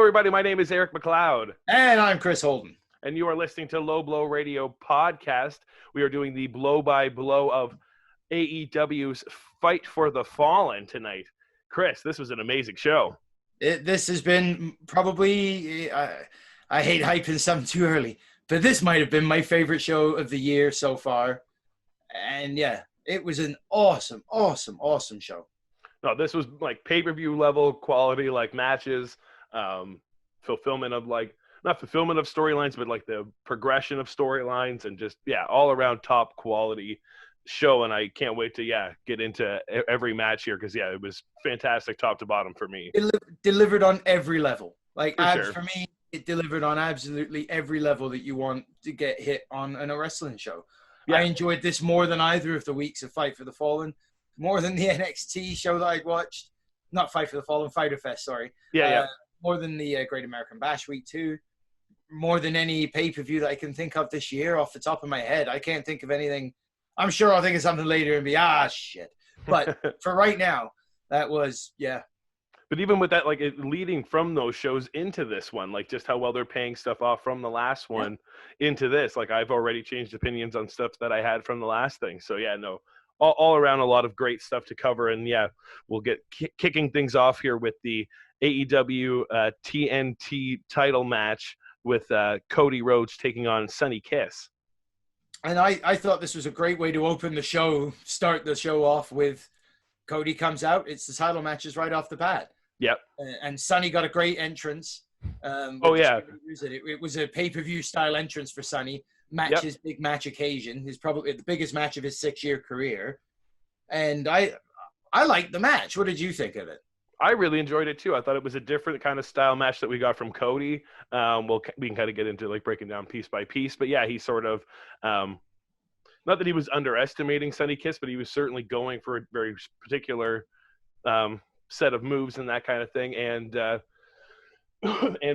everybody. My name is Eric McLeod. And I'm Chris Holden. And you are listening to LowBlowRadio podcast. We are doing the blow-by-blow of AEW's Fight for the Fallen tonight. Chris, this was an amazing show. This has been probably, I hate hyping something too early, but this might have been my favorite show of the year so far. And yeah, it was an awesome show. No, this was like pay-per-view level quality, like matches, fulfillment of not fulfillment of storylines, but like the progression of storylines and just, all around top quality show. And I can't wait to, get into every match here because, it was fantastic top to bottom for me. It delivered on every level. For me, it delivered on absolutely every level that you want to get hit on in a wrestling show. Yeah. I enjoyed this more than either of the weeks of Fight for the Fallen, more than the NXT show that I'd watched. Not Fight for the Fallen, Fyter Fest, sorry. More than the Great American Bash Week 2. More than any pay-per-view that I can think of this year off the top of my head. I can't think of anything. I'm sure I'll think of something later and be, shit. But for right now, that was, But even with that, leading from those shows into this one, just how well they're paying stuff off from the last one into this, I've already changed opinions on stuff that I had from the last thing. So, all around a lot of great stuff to cover. And, we'll get kicking things off here with the AEW TNT title match with Cody Rhodes taking on Sonny Kiss. And I thought this was a great way to open the show, start the show off with Cody comes out. It's the title matches right off the bat. Yep. And Sonny got a great entrance. It was a pay-per-view style entrance for Sonny. His big match occasion. Is probably the biggest match of his 6-year career. And I liked the match. What did you think of it? I really enjoyed it too. I thought it was a different kind of style match that we got from Cody. We can kind of get into breaking down piece by piece, but he sort of, not that he was underestimating Sonny Kiss, but he was certainly going for a very particular set of moves and that kind of thing, and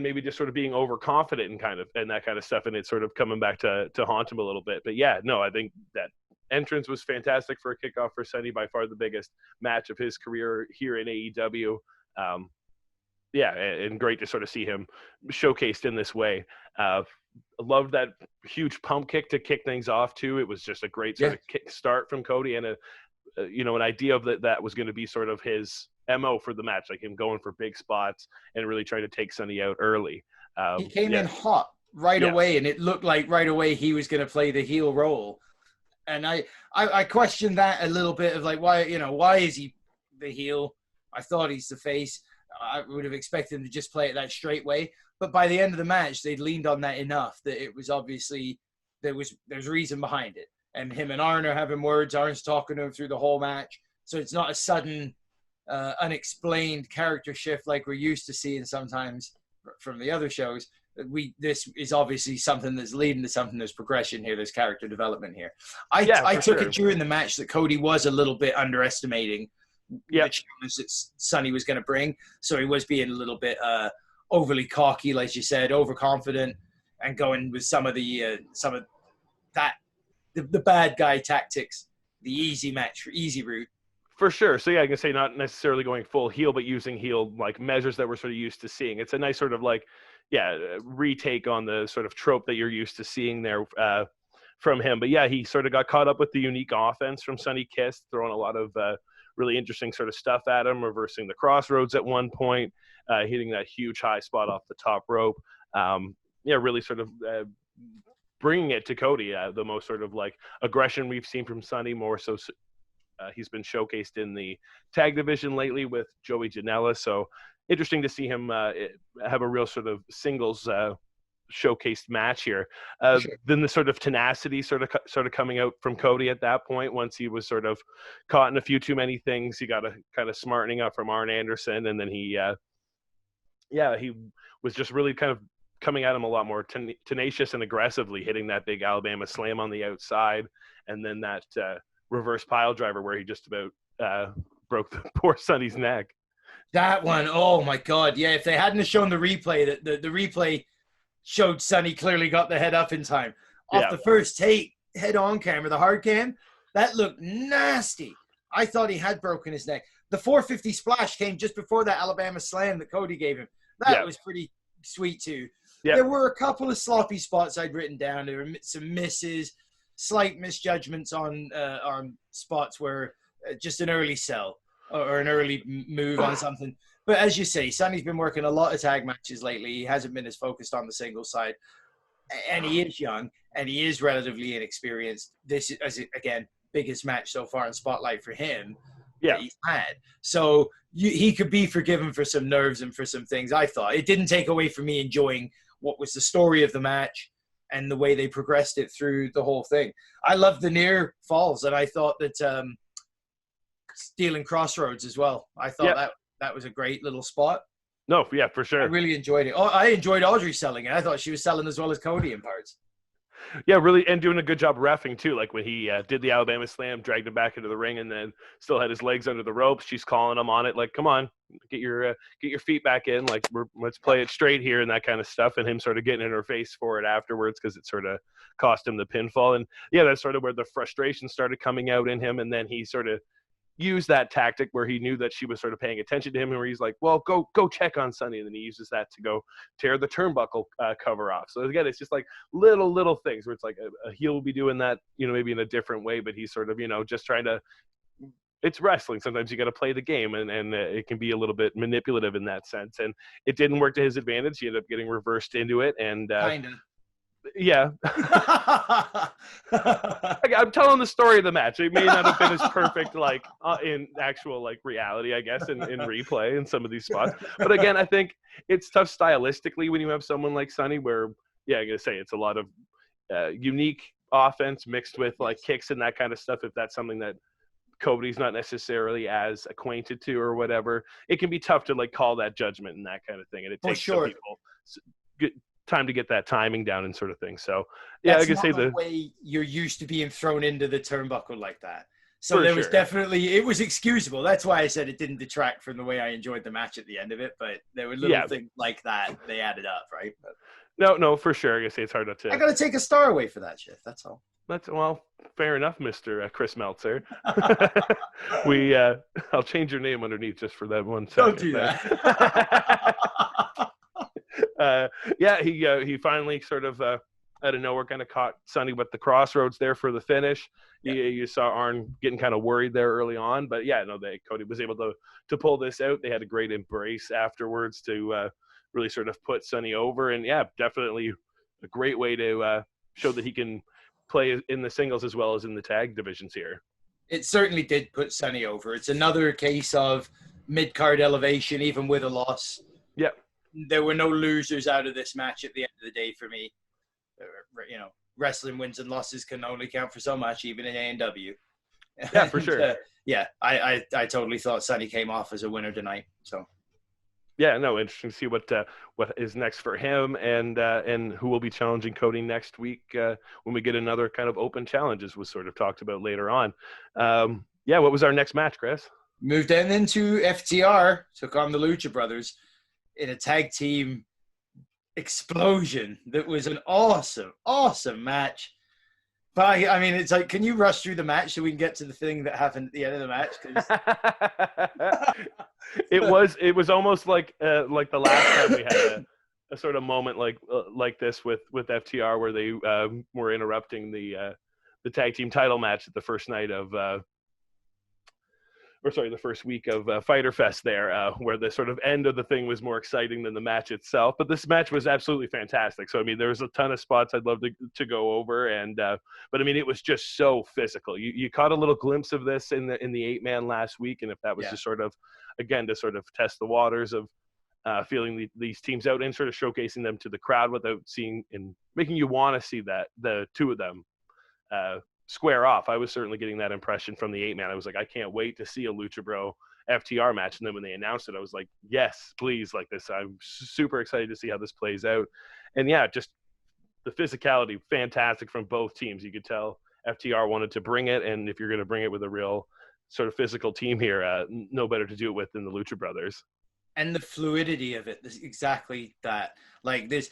maybe just sort of being overconfident and that kind of stuff, and it's sort of coming back to haunt him a little bit. But I think that entrance was fantastic for a kickoff for Sonny, by far the biggest match of his career here in AEW. And great to sort of see him showcased in this way. Loved that huge pump kick to kick things off too. It was just a great sort of kick start from Cody, and an idea of that was going to be sort of his MO for the match, like him going for big spots and really trying to take Sonny out early. He came in hot right away, and it looked like right away he was going to play the heel role. And I questioned that a little bit of why is he the heel? I thought he's the face. I would have expected him to just play it that straight way. But by the end of the match, they'd leaned on that enough that it was obviously there's reason behind it. And him and Arn are having words. Arn's talking to him through the whole match. So it's not a sudden, unexplained character shift like we're used to seeing sometimes from the other shows. This is obviously something that's leading to something. There's progression here. There's character development here. I took it during the match that Cody was a little bit underestimating the challenge that Sonny was going to bring. So he was being a little bit overly cocky, like you said, overconfident, and going with some of the bad guy tactics, the easy route. For sure. So I can say not necessarily going full heel, but using heel measures that we're sort of used to seeing. It's a nice sort of retake on the sort of trope that you're used to seeing there from him. But he sort of got caught up with the unique offense from Sonny Kiss, throwing a lot of really interesting sort of stuff at him, reversing the crossroads at one point, hitting that huge high spot off the top rope. Really sort of bringing it to Cody, the most sort of aggression we've seen from Sonny, more so. He's been showcased in the tag division lately with Joey Janela. So interesting to see him have a real sort of singles showcased match here. Sure. Then the sort of tenacity sort of coming out from Cody at that point, once he was sort of caught in a few too many things. He got a kind of smartening up from Arn Anderson, and then he was just really kind of coming at him a lot more tenacious and aggressively, hitting that big Alabama slam on the outside, and then that reverse pile driver where he just about broke the poor Sonny's neck. That one, oh my God. Yeah, if they hadn't have shown the replay, the replay showed Sonny clearly got the head up in time. Off the first take, head on camera, the hard cam, that looked nasty. I thought he had broken his neck. The 450 splash came just before that Alabama slam that Cody gave him. That was pretty sweet too. Yeah. There were a couple of sloppy spots I'd written down. There were some misses, slight misjudgments on spots where just an early sell or an early move on something. But as you say, Sonny's been working a lot of tag matches lately. He hasn't been as focused on the single side. And he is young, and he is relatively inexperienced. This is, again, biggest match so far in Spotlight for him that he's had. So he could be forgiven for some nerves and for some things, I thought. It didn't take away from me enjoying what was the story of the match and the way they progressed it through the whole thing. I loved the near falls, and I thought that stealing Crossroads as well. I thought that was a great little spot. No, yeah, for sure. I really enjoyed it. Oh, I enjoyed Audrey selling it. I thought she was selling as well as Cody in parts. Yeah, really, and doing a good job reffing too. Like when he did the Alabama Slam, dragged him back into the ring, and then still had his legs under the ropes. She's calling him on it, like, "Come on, get your feet back in. Like, let's play it straight here," and that kind of stuff. And him sort of getting in her face for it afterwards because it sort of cost him the pinfall. And yeah, that's sort of where the frustration started coming out in him. And then he sort of used that tactic where he knew that she was sort of paying attention to him, and where he's like, "Well, go check on Sonny," and then he uses that to go tear the turnbuckle cover off. So again, it's just like little things where it's like a heel will be doing that, maybe in a different way, but he's sort of, just trying to. It's wrestling. Sometimes you got to play the game, and it can be a little bit manipulative in that sense. And it didn't work to his advantage. He ended up getting reversed into it, and kind of. Yeah. I'm telling the story of the match. It may not have been as perfect, like in actual like reality, I guess, in replay in some of these spots. But again, I think it's tough stylistically when you have someone like Sonny, where I'm gonna say it's a lot of unique offense mixed with like kicks and that kind of stuff. If that's something that Cody's not necessarily as acquainted to or whatever, it can be tough to like call that judgment and that kind of thing. And it takes some people time to get that timing down and sort of thing. So yeah, that's I can say the way you're used to being thrown into the turnbuckle like that. So For there was sure. definitely, it was excusable. That's why I said it didn't detract from the way I enjoyed the match at the end of it. But there were little things like that. They added up, right? But no, for sure. I say it's hard not to. I got to take a star away for that shit. That's all. Well, fair enough, Mr. Chris Meltzer. I'll change your name underneath just for that one second. Don't do that. He finally sort of out of nowhere kind of caught Sonny with the Crossroads there for the finish. Yeah. You saw Arn getting kind of worried there early on, but Cody was able to pull this out. They had a great embrace afterwards to really sort of put Sonny over, and definitely a great way to show that he can play in the singles as well as in the tag divisions here. It certainly did put Sonny over. It's another case of mid-card elevation, even with a loss. Yeah. There were no losers out of this match at the end of the day for me. Wrestling wins and losses can only count for so much, even in A&W. Yeah, for sure. I totally thought Sonny came off as a winner tonight. So. Yeah, no, interesting to see what is next for him and who will be challenging Cody next week when we get another kind of open challenge, as was sort of talked about later on. What was our next match, Chris? Moved in into FTR, took on the Lucha Brothers in a tag team explosion. That was an awesome match. But I mean, it's like, can you rush through the match so we can get to the thing that happened at the end of the match? It was almost like the last time we had a sort of moment like this with FTR, where they were interrupting the tag team title match at the first night of the first week of Fyter Fest there, where the sort of end of the thing was more exciting than the match itself. But this match was absolutely fantastic. So, I mean, there was a ton of spots I'd love to go over. But I mean, it was just so physical. You caught a little glimpse of this in the 8-man last week. And if that was just sort of, again, to sort of test the waters of feeling these teams out and sort of showcasing them to the crowd without seeing and making you want to see that the two of them square off. I was certainly getting that impression from the 8-man. I was like, I can't wait to see a Lucha Bro FTR match. And then when they announced it, I was like, yes, please, like this. I'm super excited to see how this plays out. And just the physicality, fantastic from both teams. You could tell FTR wanted to bring it. And if you're going to bring it with a real sort of physical team here, no better to do it with than the Lucha Brothers. And the fluidity of it, exactly that. Like this,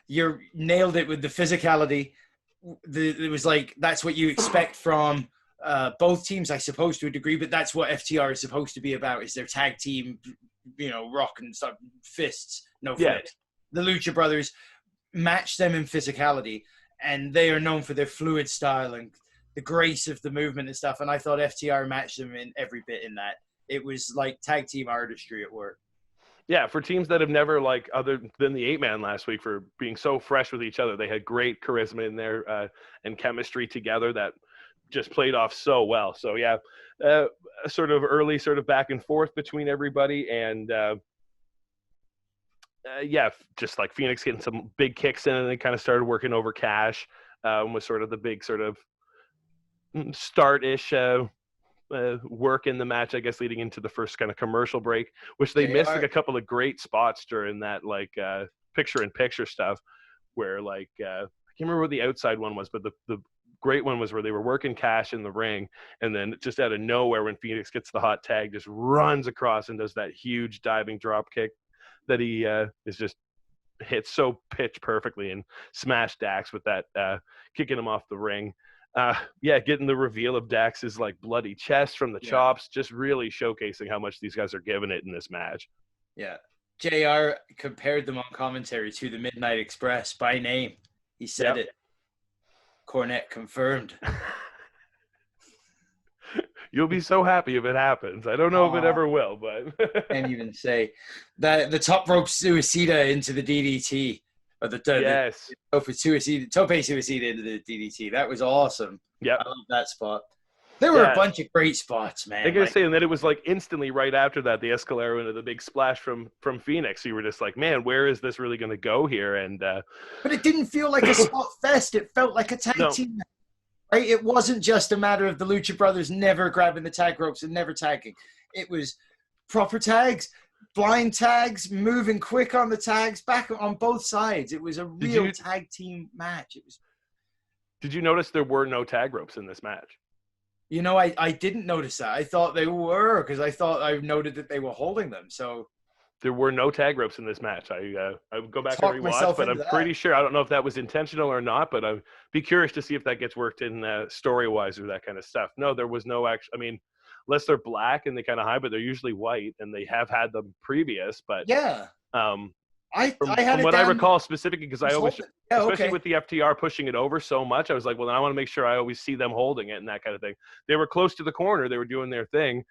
you nailed it with the physicality. It was like, that's what you expect from both teams, I suppose, to a degree, but that's what FTR is supposed to be about, is their tag team, rock and stuff, fists, no flips. The Lucha Brothers match them in physicality, and they are known for their fluid style and the grace of the movement and stuff. And I thought FTR matched them in every bit in that. It was like tag team artistry at work. Yeah, for teams that have never, like, other than the 8-man last week, for being so fresh with each other, they had great charisma in there and chemistry together that just played off so well. So, yeah, sort of early sort of back and forth between everybody. And, just like Phoenix getting some big kicks in, and they kind of started working over Cash was sort of the big sort of start-ish work in the match, I guess, leading into the first kind of commercial break, which they missed like a couple of great spots during that, like, picture-in-picture stuff where, like, I can't remember what the outside one was, but the great one was where they were working Cash in the ring, and then just out of nowhere, when Phoenix gets the hot tag, just runs across and does that huge diving drop kick that he is just hit so pitch perfectly and smashed Dax with that, kicking him off the ring. Getting the reveal of Dax's, like, bloody chest from the chops, just really showcasing how much these guys are giving it in this match. Yeah. JR compared them on commentary to the Midnight Express by name. He said it. Cornette confirmed. You'll be so happy if it happens. I don't know if it ever will, but can't even say that the top rope suicida into the DDT, or the tope suicida into the DDT. That was awesome. Yeah, I love that spot. There were a bunch of great spots, man. I gotta say, and then it was like instantly right after that, the Escalero into the big splash from Phoenix. So you were just like, man, where is this really going to go here? And but it didn't feel like a spot fest. It felt like a tag team. Right? It wasn't just a matter of the Lucha Brothers never grabbing the tag ropes and never tagging. It was proper tags, blind tags, moving quick on the tags, back on both sides. It was a real tag team match. Did you notice there were no tag ropes in this match? You know, I didn't notice that. I thought they were, because I thought I noted that they were holding them. So there were no tag ropes in this match. I would go back and rewatch, but I'm pretty sure. I don't know if that was intentional or not, but I'd be curious to see if that gets worked in story-wise or that kind of stuff. No, there was no actual. I mean, unless they're black and they kind of hide, but they're usually white, and they have had them previous. But yeah, from what I recall specifically, because I always, especially with the FTR pushing it over so much, I was like, well, then I want to make sure I always see them holding it and that kind of thing. They were close to the corner. They were doing their thing.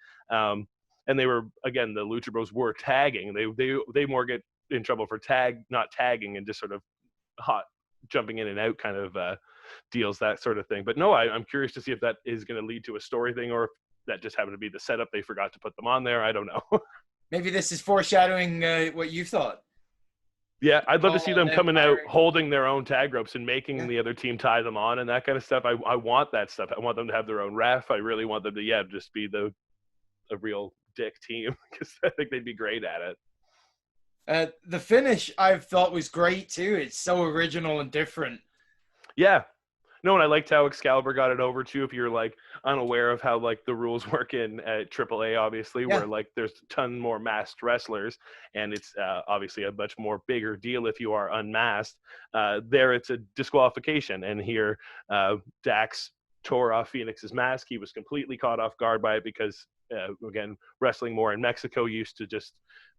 And they were, again, the Lucha Bros were tagging. They more get in trouble for not tagging, and just sort of hot jumping in and out kind of deals, that sort of thing. But no, I'm curious to see if that is going to lead to a story thing, or if that just happened to be the setup. They forgot to put them on there. I don't know. Maybe this is foreshadowing what you thought. Yeah, I'd love to see them coming out holding their own tag ropes and making the other team tie them on and that kind of stuff. I want that stuff. I want them to have their own ref. I really want them to, just be a real dick team, because I think they'd be great at it. The finish I thought was great too. It's so original and different. Yeah. No, and I liked how Excalibur got it over too. If you're like unaware of how like the rules work in AAA, obviously, where like there's a ton more masked wrestlers, and it's obviously a much more bigger deal if you are unmasked. There, it's a disqualification, and here Dax tore off Phoenix's mask. He was completely caught off guard by it because, again, wrestling more in Mexico used to just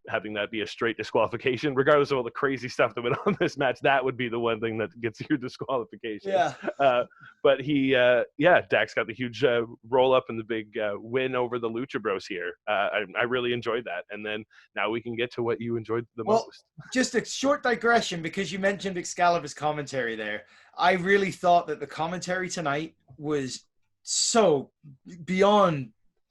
having that be a straight disqualification, regardless of all the crazy stuff that went on this match. That would be the one thing that gets your disqualification. Yeah. But he, Dax got the huge roll up and the big win over the Lucha Bros here. I really enjoyed that. And then now we can get to what you enjoyed the most. Just a short digression, because you mentioned Excalibur's commentary there. I really thought that the commentary tonight was so beyond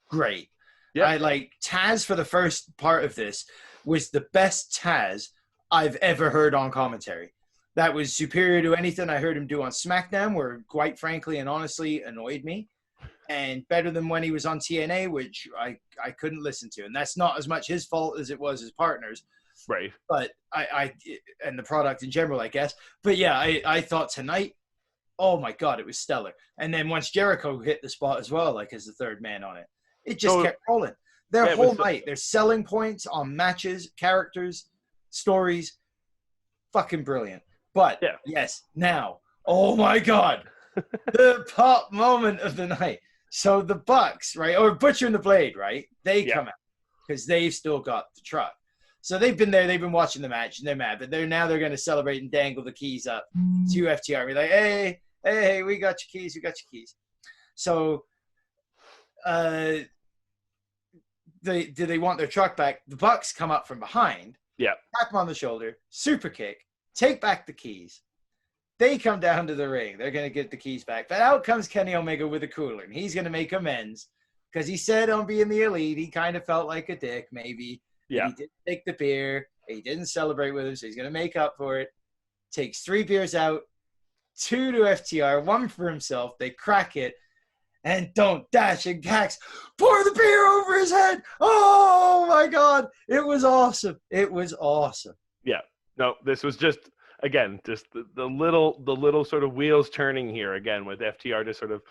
great. Yeah. I like Taz for the first part of this was the best Taz I've ever heard on commentary. That was superior to anything I heard him do on SmackDown, where quite frankly and honestly annoyed me, and better than when he was on TNA, which I couldn't listen to. And that's not as much his fault as it was his partner's. Right. But I and the product in general, I guess. But yeah, I thought tonight, oh my God, it was stellar. And then once Jericho hit the spot as well, like as the third man on it, it just kept rolling. Their whole night, their selling points on matches, characters, stories, fucking brilliant. But yes, now, oh my God, the pop moment of the night. So the Bucks, right, or Butcher and the Blade, right? They come out because they've still got the truck. So they've been there, they've been watching the match, and they're mad, but they're going to celebrate and dangle the keys up to FTR. Be like, hey, we got your keys, So, do they want their truck back? The Bucks come up from behind, tap them on the shoulder, super kick, take back the keys. They come down to the ring. They're going to get the keys back. But out comes Kenny Omega with a cooler, and he's going to make amends because he said on being the Elite, he kind of felt like a dick, maybe. Yeah. He didn't take the beer. He didn't celebrate with him, so he's going to make up for it. Takes 3 beers out, 2 to FTR, 1 for himself. They crack it, and don't dash and gax. Pour the beer over his head. Oh, my God. It was awesome. Yeah. No, this was just, again, just the little sort of wheels turning here, again, with FTR just sort of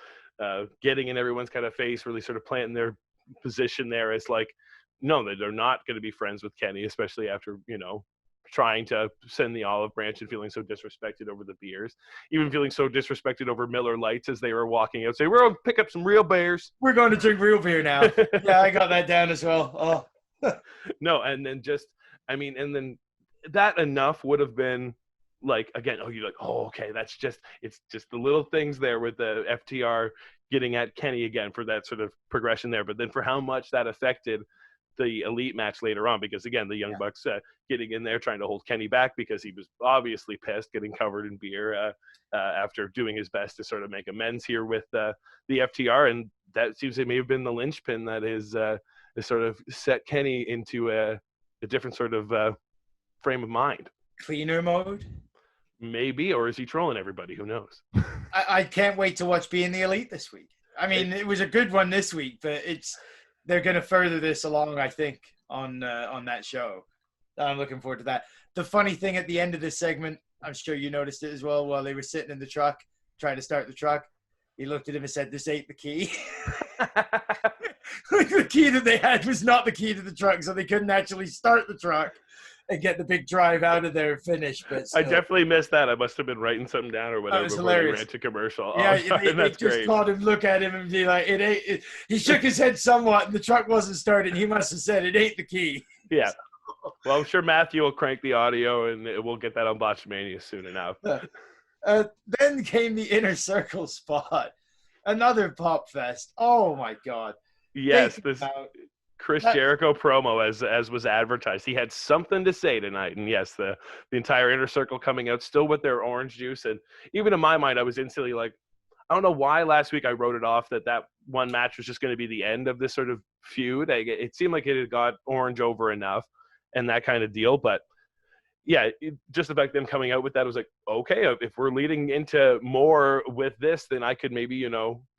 getting in everyone's kind of face, really sort of planting their position there as like, no, they're not going to be friends with Kenny, especially after, trying to send the olive branch and feeling so disrespected over the beers, even feeling so disrespected over Miller Lights as they were walking out, saying, we're going to pick up some real beers. We're going to drink real beer now. Yeah, I got that down as well. Oh. No, and then and then that enough would have been like, again, you're like, okay, it's just the little things there with the FTR getting at Kenny again for that sort of progression there. But then for how much that affected the Elite match later on, because again, the Young Bucks getting in there trying to hold Kenny back because he was obviously pissed, getting covered in beer after doing his best to sort of make amends here with the FTR, and that seems to may have been the linchpin that is sort of set Kenny into a different sort of frame of mind. Cleaner mode, maybe, or is he trolling everybody? Who knows? I can't wait to watch Being the Elite this week. I mean, it was a good one this week, but they're going to further this along, I think, on that show. I'm looking forward to that. The funny thing at the end of this segment, I'm sure you noticed it as well, while they were sitting in the truck, trying to start the truck, he looked at him and said, this ain't the key. The key that they had was not the key to the truck, so they couldn't actually start the truck and get the big drive out of there finish. But still. I definitely missed that. I must have been writing something down or whatever before they ran to commercial. Yeah, they just called him, look at him, and be like, "It ain't." He shook his head somewhat, and the truck wasn't started. He must have said, "It ain't the key." Yeah. Well, I'm sure Matthew will crank the audio, and we'll get that on Botchmania soon enough. Then came the Inner Circle spot, another pop fest. Oh my God! Yes, Chris Jericho promo as was advertised. He had something to say tonight, and yes, the entire Inner Circle coming out still with their orange juice, and even in my mind, I was instantly like, I don't know why last week I wrote it off that one match was just going to be the end of this sort of feud. It seemed like it had got orange over enough and that kind of deal, but yeah, just the fact them coming out with that was like, okay, if we're leading into more with this, then I could maybe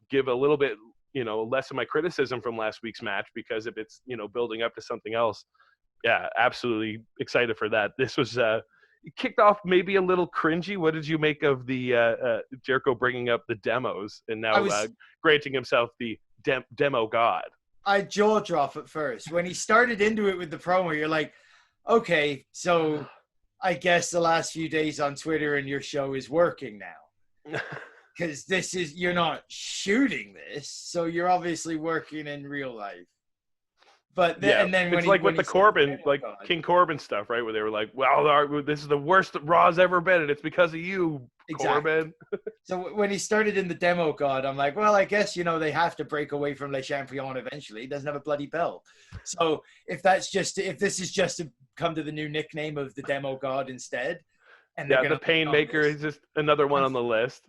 give a little bit less of my criticism from last week's match, because if it's, building up to something else, yeah, absolutely excited for that. This was kicked off maybe a little cringy. What did you make of the Jericho bringing up the demos and now granting himself the demo god? I jaw drop at first. When he started into it with the promo, you're like, okay, so I guess the last few days on Twitter and your show is working now. Because you're not shooting this, so you're obviously working in real life. But then, and then it's like with the Corbin, like King Corbin stuff, right? Where they were like, "Well, this is the worst Raw's ever been, and it's because of you, Corbin." So when he started in the demo god, I'm like, well, I guess they have to break away from Le Champion eventually. He doesn't have a bloody belt. So if this is just to come to the new nickname of the demo god instead, and the Painmaker is just another one on the list.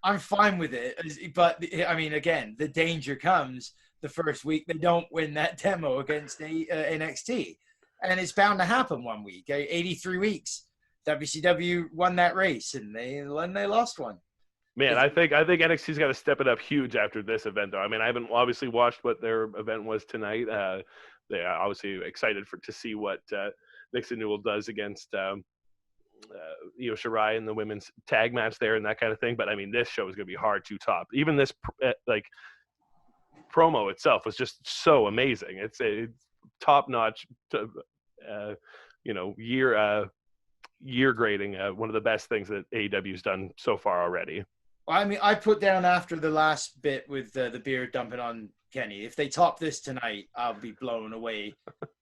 I'm fine with it, but I mean, again, the danger comes the first week they don't win that demo against NXT, and it's bound to happen one week. 83 weeks, WCW won that race, and they lost one. Man, I think NXT's got to step it up huge after this event, though. I mean, I haven't obviously watched what their event was tonight. They are obviously excited to see what Nixon Newell does against. Shirai in the women's tag match there and that kind of thing. But I mean, this show is going to be hard to top. Even this promo itself was just so amazing. It's top notch, year grading. One of the best things that AEW's done so far already. I mean, I put down after the last bit with the beer dumping on Kenny. If they top this tonight, I'll be blown away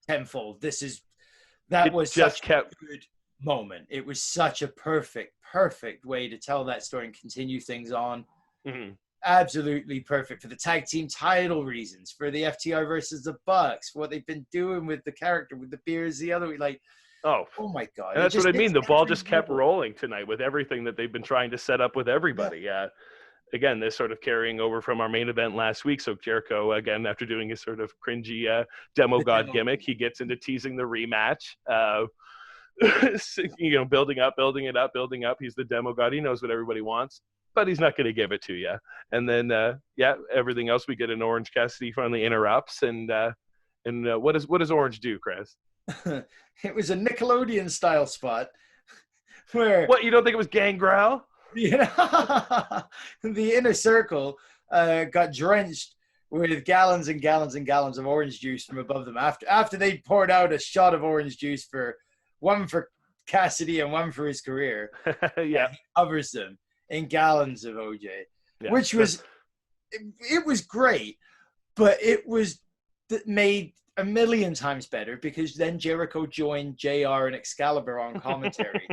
tenfold. This is That was such a good moment. It was such a perfect way to tell that story and continue things on. Mm-hmm. Absolutely perfect for the tag team title reasons, for the FTR versus the Bucks, for what they've been doing with the character, with the beers the other week. Like, oh my God. And that's what I mean. The ball just kept rolling tonight with everything that they've been trying to set up with everybody. Yeah. Again, this sort of carrying over from our main event last week. So Jericho, again, after doing his sort of cringy demo god gimmick, he gets into teasing the rematch. Building it up. He's the demo god. He knows what everybody wants, but he's not going to give it to you. And then, everything else, we get an Orange Cassidy finally interrupts. And what does Orange do, Chris? It was a Nickelodeon style spot where. What, you don't think it was Gangrel? Yeah, the Inner Circle got drenched with gallons and gallons and gallons of orange juice from above them after they poured out a shot of orange juice one for Cassidy and one for his career. Yeah, he covers them in gallons of OJ, which was it was great, but it was made a million times better because then Jericho joined JR and Excalibur on commentary,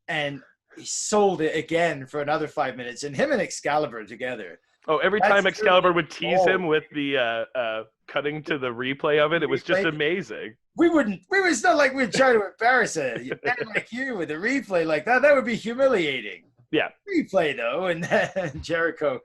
and he sold it again for another 5 minutes, and him and Excalibur together. Oh, every time Excalibur would tease him with the cutting to the replay of it, it was just amazing. It's not like we'd try to embarrass a man like you with a replay like that. That would be humiliating. Yeah. Replay, though, and then Jericho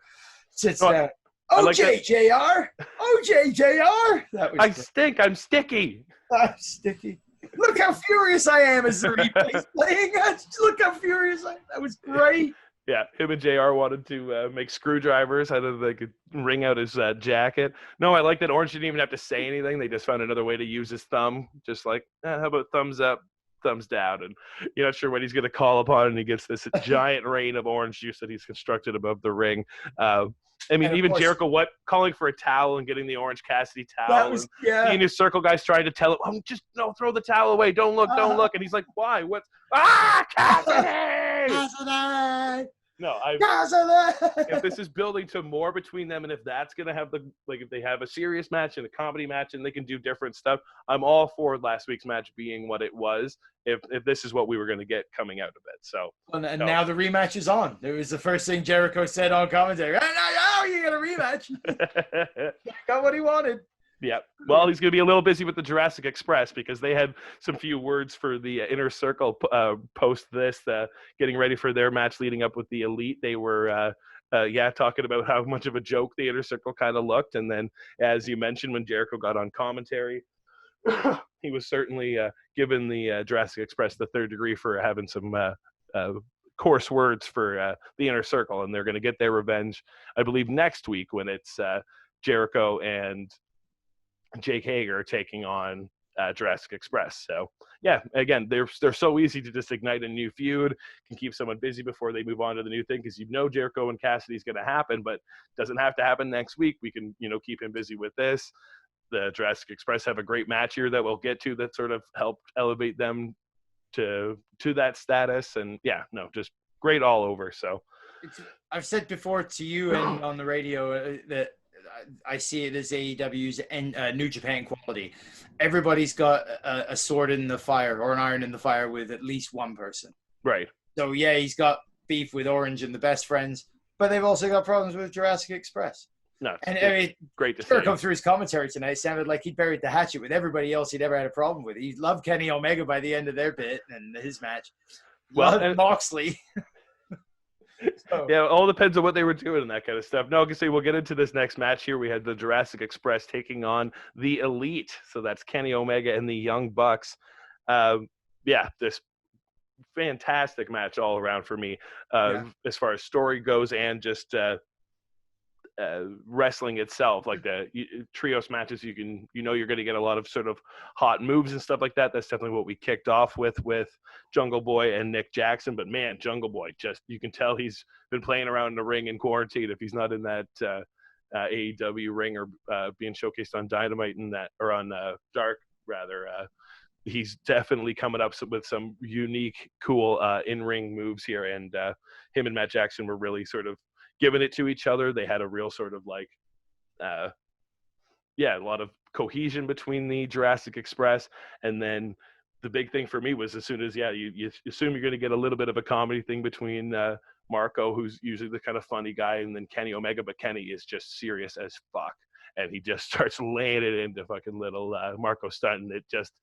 sits down. OJJR! OJJR! I stink. I'm sticky. I'm sticky. Look how furious I am as the replay's playing. Look how furious I am. That was great. Yeah, him and JR wanted to make screwdrivers. I thought they could wring out his jacket. No, I like that Orange didn't even have to say anything. They just found another way to use his thumb. Just like, how about thumbs up, thumbs down? And you're not sure what he's going to call upon, and he gets this giant rain of orange juice that he's constructed above the ring. I mean, even Jericho, calling for a towel and getting the Orange Cassidy towel. The Inner Circle guys trying to tell him, throw the towel away. Don't look. And he's like, why? Cassidy! Cassidy! No, if this is building to more between them, and if that's going to have if they have a serious match and a comedy match and they can do different stuff, I'm all for last week's match being what it was. If this is what we were going to get coming out of it. So, and now the rematch is on. It was the first thing Jericho said on commentary. Oh, you got a rematch. Got what he wanted. Yeah. Well, he's going to be a little busy with the Jurassic Express because they had some few words for the Inner Circle post this, getting ready for their match leading up with the Elite. They were, talking about how much of a joke the Inner Circle kind of looked. And then, as you mentioned, when Jericho got on commentary, he was certainly given the Jurassic Express the third degree for having some coarse words for the Inner Circle. And they're going to get their revenge, I believe, next week when it's Jericho and Jake Hager taking on Jurassic Express. So yeah, again, they're so easy to just ignite a new feud, can keep someone busy before they move on to the new thing, because Jericho and Cassidy is going to happen, but doesn't have to happen next week. We can keep him busy with this. The Jurassic Express have a great match here that we'll get to that sort of helped elevate them to that status, and just great all over. So I've said before to you and on the radio that I see it as AEW's and New Japan quality. Everybody's got a sword in the fire or an iron in the fire with at least one person. Right. So he's got beef with Orange and the Best Friends, but they've also got problems with Jurassic Express. No, great to see. Jericho through his commentary tonight sounded like he buried the hatchet with everybody else he'd ever had a problem with. He loved Kenny Omega by the end of their bit and his match. Loved Moxley. So. Yeah, it all depends on what they were doing and that kind of stuff. No, I can say we'll get into this next match here. We had the Jurassic Express taking on the Elite. So that's Kenny Omega and the Young Bucks. This fantastic match all around for me as far as story goes and just wrestling itself. Like the trios matches, you're going to get a lot of sort of hot moves and stuff like that. That's definitely what we kicked off with Jungle Boy and Nick Jackson. But man, Jungle Boy, just you can tell he's been playing around in the ring in quarantine if he's not in that AEW ring or being showcased on Dynamite or on Dark rather. He's definitely coming up with some unique, cool in-ring moves here, and him and Matt Jackson were really sort of giving it to each other. They had a real sort of a lot of cohesion between the Jurassic Express, and then the big thing for me was as soon as you assume you're going to get a little bit of a comedy thing between Marco, who's usually the kind of funny guy, and then Kenny Omega, but Kenny is just serious as fuck, and he just starts laying it into fucking little Marco Stunt, and it just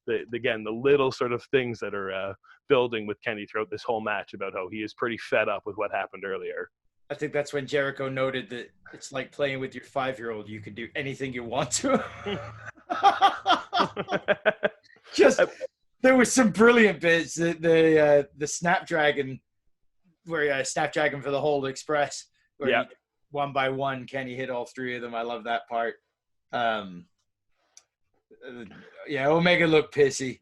the little sort of things that are building with Kenny throughout this whole match about how he is pretty fed up with what happened earlier. I think that's when Jericho noted that it's like playing with your 5-year-old. You can do anything you want to. Just there was some brilliant bits. The Snapdragon, where Snapdragon for the Hold Express, where he, one by one, Kenny hit all three of them. I love that part. Omega looked pissy.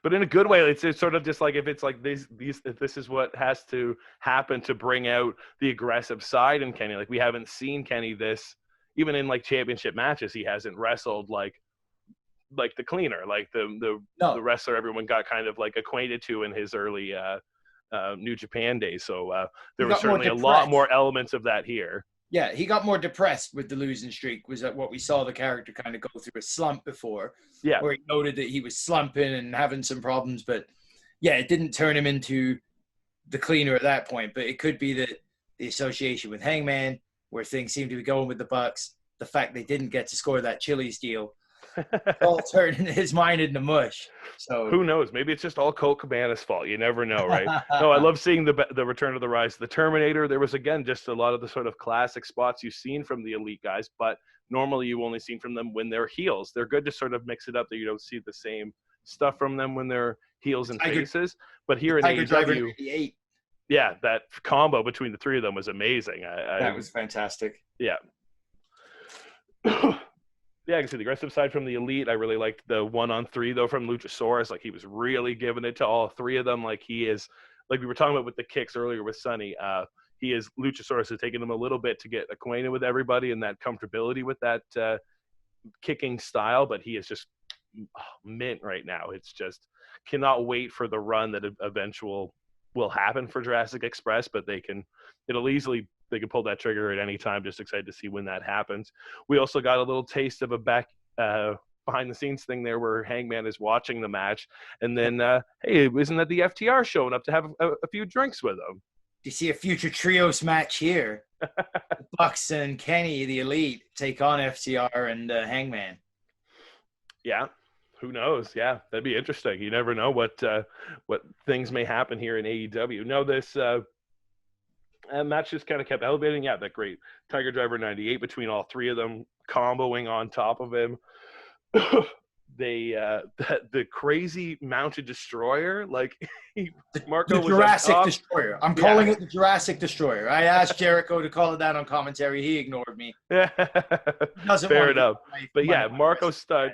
But in a good way, it's sort of just like if it's like if this is what has to happen to bring out the aggressive side in Kenny. Like we haven't seen Kenny this, even in like championship matches, he hasn't wrestled like the cleaner, like the wrestler everyone got kind of like acquainted to in his early New Japan days. So there was certainly a lot more elements of that here. Yeah, he got more depressed with the losing streak. Was that what we saw the character kind of go through a slump before? Yeah. Where he noted that he was slumping and having some problems. But, yeah, it didn't turn him into the cleaner at that point. But it could be that the association with Hangman, where things seem to be going with the Bucks, the fact they didn't get to score that Chili's deal, all turning his mind into mush. So who knows? Maybe it's just all Colt Cabana's fault. You never know, right? No, I love seeing the return of the Rise of the Terminator. There was, again, just a lot of the sort of classic spots you've seen from the Elite guys, but normally you've only seen from them when they're heels. They're good to sort of mix it up that you don't see the same stuff from them when they're heels and faces. But here in AEW, yeah, that combo between the three of them was amazing. That was fantastic. Yeah. Yeah, I can see the aggressive side from the Elite. I really liked the 1-on-3 though from Luchasaurus. Like he was really giving it to all three of them. Like he is, like we were talking about with the kicks earlier with Sonny. Luchasaurus has taken him a little bit to get acquainted with everybody and that comfortability with that kicking style. But he is just mint right now. It's just cannot wait for the run that eventual will happen for Jurassic Express. But they can pull that trigger at any time. Just excited to see when that happens. We also got a little taste of a back behind the scenes thing there where Hangman is watching the match. And then, hey, isn't that the FTR showing up to have a few drinks with him? Do you see a future trios match here? Bucks and Kenny, the Elite, take on FTR and Hangman. Yeah. Who knows? Yeah, that'd be interesting. You never know what things may happen here in AEW. No, this match just kind of kept elevating. Yeah, that great Tiger Driver 98 between all three of them, comboing on top of him. The crazy mounted destroyer, like Marco was Jurassic Destroyer. I'm calling it the Jurassic Destroyer. I asked Jericho to call it that on commentary. He ignored me. Fair enough. But yeah, Marco Stunt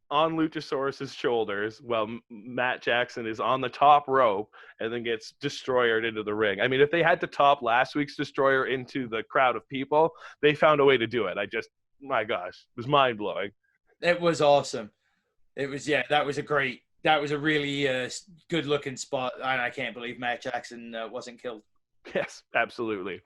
on Luchasaurus's shoulders while Matt Jackson is on the top rope and then gets destroyered into the ring. I mean, if they had to top last week's destroyer into the crowd of people, they found a way to do it. My gosh, it was mind-blowing. It was awesome. It was, that was a really good-looking spot, and I can't believe Matt Jackson wasn't killed. Yes, absolutely.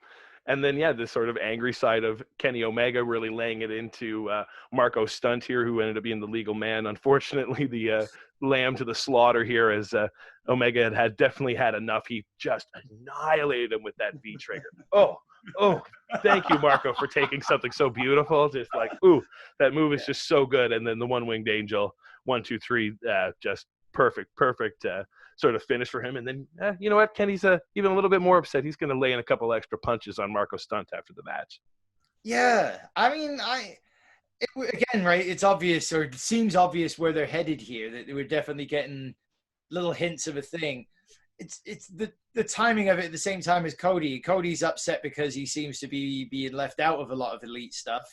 And then, this sort of angry side of Kenny Omega really laying it into Marco Stunt here, who ended up being the legal man. Unfortunately, the lamb to the slaughter here as Omega had definitely had enough. He just annihilated him with that V-trigger. Oh, thank you, Marco, for taking something so beautiful. Just like, that move is just so good. And then the one-winged angel, 1, 2, 3, just perfect sort of finish for him. And then, you know what? Kenny's even a little bit more upset. He's going to lay in a couple extra punches on Marco Stunt after the match. Yeah. I mean, again, right, it's obvious, or it seems obvious where they're headed here, that they were definitely getting little hints of a thing. It's the timing of it at the same time as Cody. Cody's upset because he seems to be being left out of a lot of Elite stuff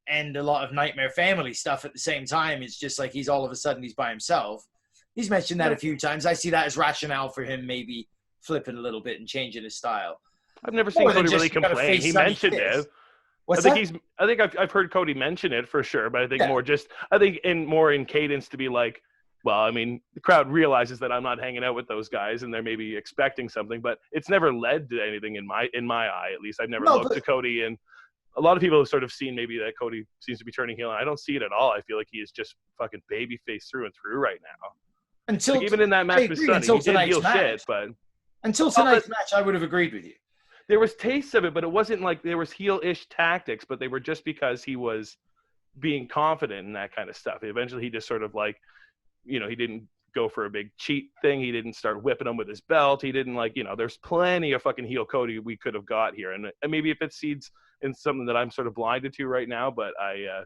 and a lot of Nightmare Family stuff at the same time. It's just like he's all of a sudden he's by himself. He's mentioned that a few times. I see that as rationale for him maybe flipping a little bit and changing his style. I've never seen Cody really complain. He mentioned it. I think I've heard Cody mention it for sure, but I think more in cadence to be like, well, I mean, the crowd realizes that I'm not hanging out with those guys and they're maybe expecting something, but it's never led to anything in my eye, at least. I've never looked to Cody and a lot of people have sort of seen maybe that Cody seems to be turning heel, and I don't see it at all. I feel like he is just fucking babyface through and through right now. Until like, even in that match with Sonny, he did heel shit, but until tonight's match, I would have agreed with you. There was tastes of it, but it wasn't like there was heel-ish tactics, but they were just because he was being confident in that kind of stuff. Eventually, he just sort of like, he didn't go for a big cheat thing. He didn't start whipping him with his belt. He didn't there's plenty of fucking heel Cody we could have got here. And maybe if it seeds in something that I'm sort of blinded to right now, but I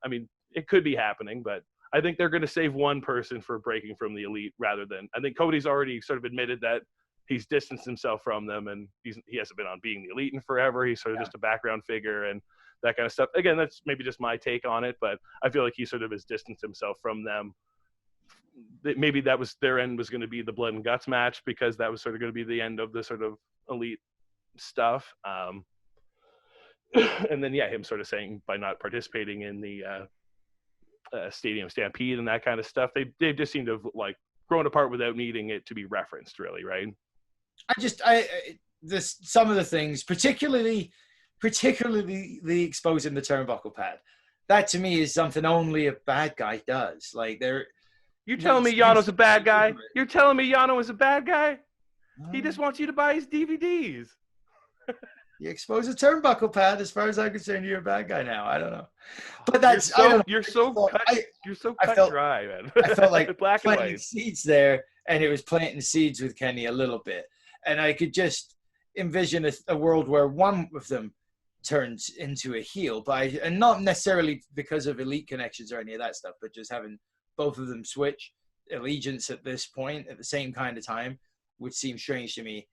mean, it could be happening, but I think they're going to save one person for breaking from the Elite rather than, I think Cody's already sort of admitted that he's distanced himself from them, and he hasn't been on being the Elite in forever. He's sort of just a background figure and that kind of stuff. Again, that's maybe just my take on it, but I feel like he sort of has distanced himself from them. Maybe that was their end was going to be the blood and guts match, because that was sort of going to be the end of the sort of Elite stuff. And then, him sort of saying by not participating in the Stadium Stampede and that kind of stuff, they just seem to have like grown apart without needing it to be referenced, really, right? Some of the things, particularly the exposing the turnbuckle pad, that to me is something only a bad guy does. Like you're telling me Yano's a bad guy? You're telling me Yano is a bad guy? He just wants you to buy his DVDs. You expose a turnbuckle pad, as far as I'm concerned, you're a bad guy now. I don't know, but that's you're so cut dry, man. I felt like planting seeds there, and it was planting seeds with Kenny a little bit, and I could just envision a world where one of them turns into a heel, and not necessarily because of Elite connections or any of that stuff, but just having both of them switch allegiance at this point at the same kind of time would seem strange to me.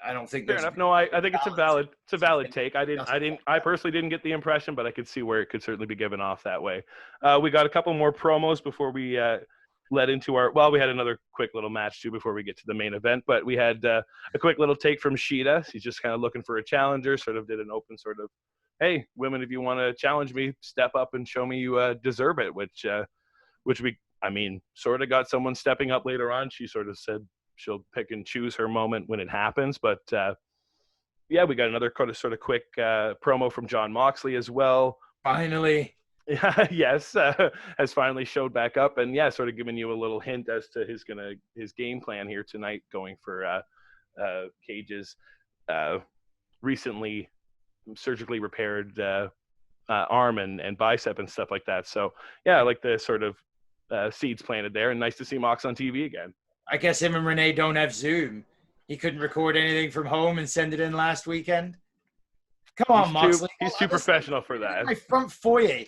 I don't think fair enough. No, I think it's a valid take. I personally didn't get the impression, but I could see where it could certainly be given off that way. We got a couple more promos before we led into we had another quick little match too before we get to the main event, but we had a quick little take from Shida. She's just kind of looking for a challenger, sort of did an open sort of, hey, women, if you want to challenge me, step up and show me you deserve it, which we, sort of got someone stepping up later on. She sort of said she'll pick and choose her moment when it happens. But we got another sort of quick promo from Jon Moxley as well. Finally. Yes, has finally showed back up, and sort of giving you a little hint as to his game plan here tonight, going for Cage's recently surgically repaired arm and bicep and stuff like that. So I like the sort of seeds planted there, and nice to see Mox on TV again. I guess him and Renee don't have Zoom. He couldn't record anything from home and send it in last weekend. Come on, Moxley. He's too professional for that. My front foyer.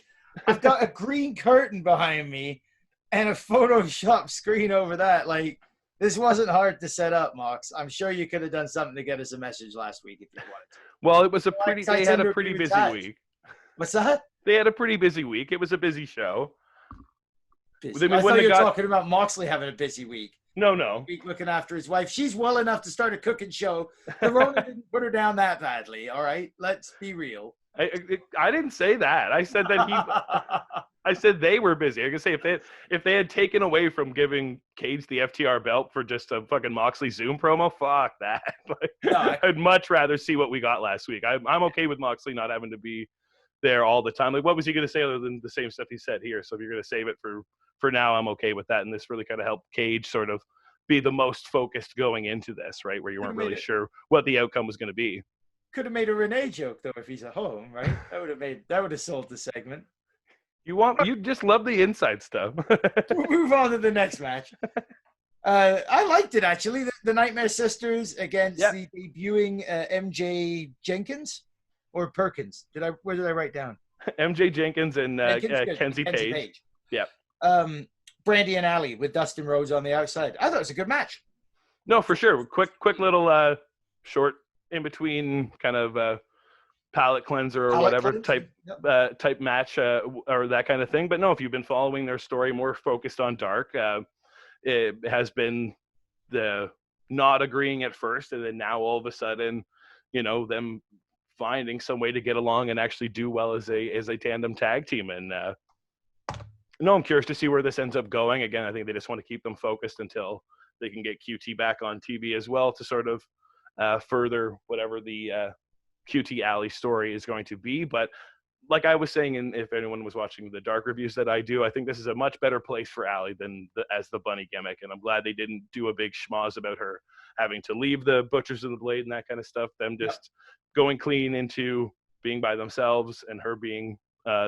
I've got a green curtain behind me and a Photoshop screen over that. Like, this wasn't hard to set up, Mox. I'm sure you could have done something to get us a message last week if you wanted to. Well, it was they had a pretty busy week. What's that? They had a pretty busy week. It was a busy show. I thought you were talking about Moxley having a busy week. No. Week looking after his wife. She's well enough to start a cooking show. The Rona didn't put her down that badly. All right, let's be real. I didn't say that. I said that I said they were busy. I can say if they had taken away from giving Cage the FTR belt for just a fucking Moxley Zoom promo, fuck that. I'd much rather see what we got last week. I'm okay with Moxley not having to be there all the time. Like, what was he going to say other than the same stuff he said here? So if you're going to save it for now, I'm okay with that. And this really kind of helped Cage sort of be the most focused going into this, right? Where you weren't really sure what the outcome was going to be. Could have made a Renee joke though if he's at home, right? That would have sold the segment. You just love the inside stuff. We'll move on to the next match. I liked it actually. The Nightmare Sisters against the debuting MJ Jenkins or Perkins. Where did I write down? MJ Jenkins and Kenzie Page. Yeah. Brandy and Allie with Dustin Rhodes on the outside. I thought it was a good match. No, for sure. Quick little short in between kind of palate cleanser or whatever type match or that kind of thing. But no, if you've been following their story more focused on Dark, it has been the not agreeing at first, and then now all of a sudden, them finding some way to get along and actually do well as a tandem tag team. And I'm curious to see where this ends up going. Again, I think they just want to keep them focused until they can get QT back on TV as well to sort of further whatever the QT Alley story is going to be. But like I was saying, and if anyone was watching the dark reviews that I do, I think this is a much better place for Allie than as the bunny gimmick. And I'm glad they didn't do a big schmoz about her having to leave the Butchers of the Blade and that kind of stuff. Them just going clean into being by themselves and her being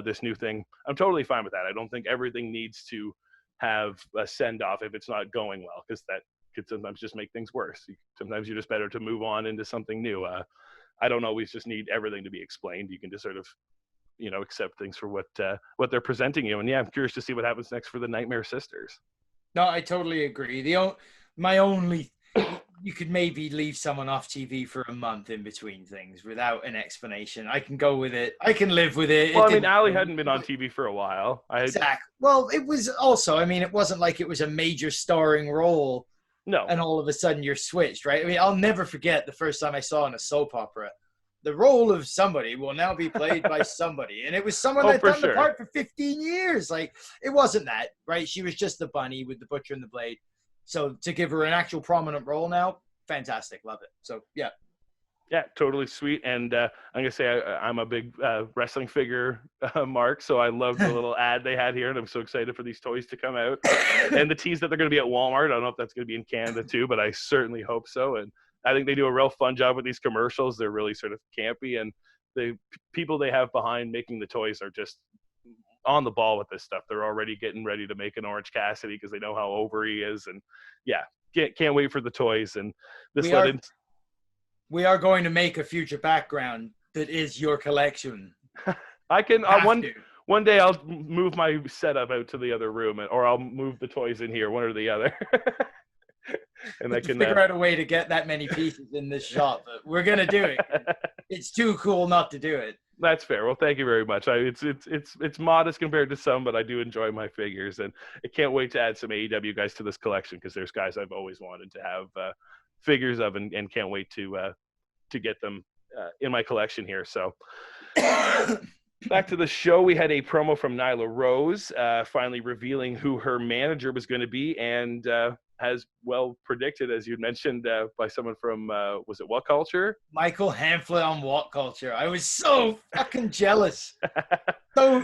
this new thing. I'm totally fine with that. I don't think everything needs to have a send off if it's not going well, because that could sometimes just make things worse. Sometimes you're just better to move on into something new. I don't always just need everything to be explained. You can just sort of, accept things for what they're presenting you. And yeah, I'm curious to see what happens next for the Nightmare Sisters. No, I totally agree. My only, you could maybe leave someone off TV for a month in between things without an explanation. I can go with it. I can live with it. Well, Allie hadn't been on TV for a while. Exactly. Well, it was also, it wasn't like it was a major starring role. No. And all of a sudden you're switched, right? I'll never forget the first time I saw in a soap opera, the role of somebody will now be played by somebody. And it was someone that done the part for 15 years. Like, it wasn't that, right? She was just the bunny with the Butcher and the Blade. So to give her an actual prominent role now, fantastic. Love it. So, yeah. Yeah, totally sweet. And I'm going to say I'm a big wrestling figure mark, so I love the little ad they had here, and I'm so excited for these toys to come out. And the tease that they're going to be at Walmart. I don't know if that's going to be in Canada too, but I certainly hope so. And I think they do a real fun job with these commercials. They're really sort of campy, and the people they have behind making the toys are just on the ball with this stuff. They're already getting ready to make an Orange Cassidy because they know how over he is. And yeah, can't wait for the toys. And this we are going to make a future background that is your collection. I can one day I'll move my setup out to the other room, or I'll move the toys in here, one or the other. And I can figure out a way to get that many pieces in this shop, but we're gonna do it. It's too cool not to do it. That's fair. Well, thank you very much. It's modest compared to some, but I do enjoy my figures, and I can't wait to add some AEW guys to this collection because there's guys I've always wanted to have figures of, and can't wait to get them in my collection here. So back to the show, we had a promo from Nyla Rose, finally revealing who her manager was going to be, and as well predicted, as you'd mentioned, by someone from, was it What Culture? Michael Hamflett on What Culture. I was so fucking jealous. So,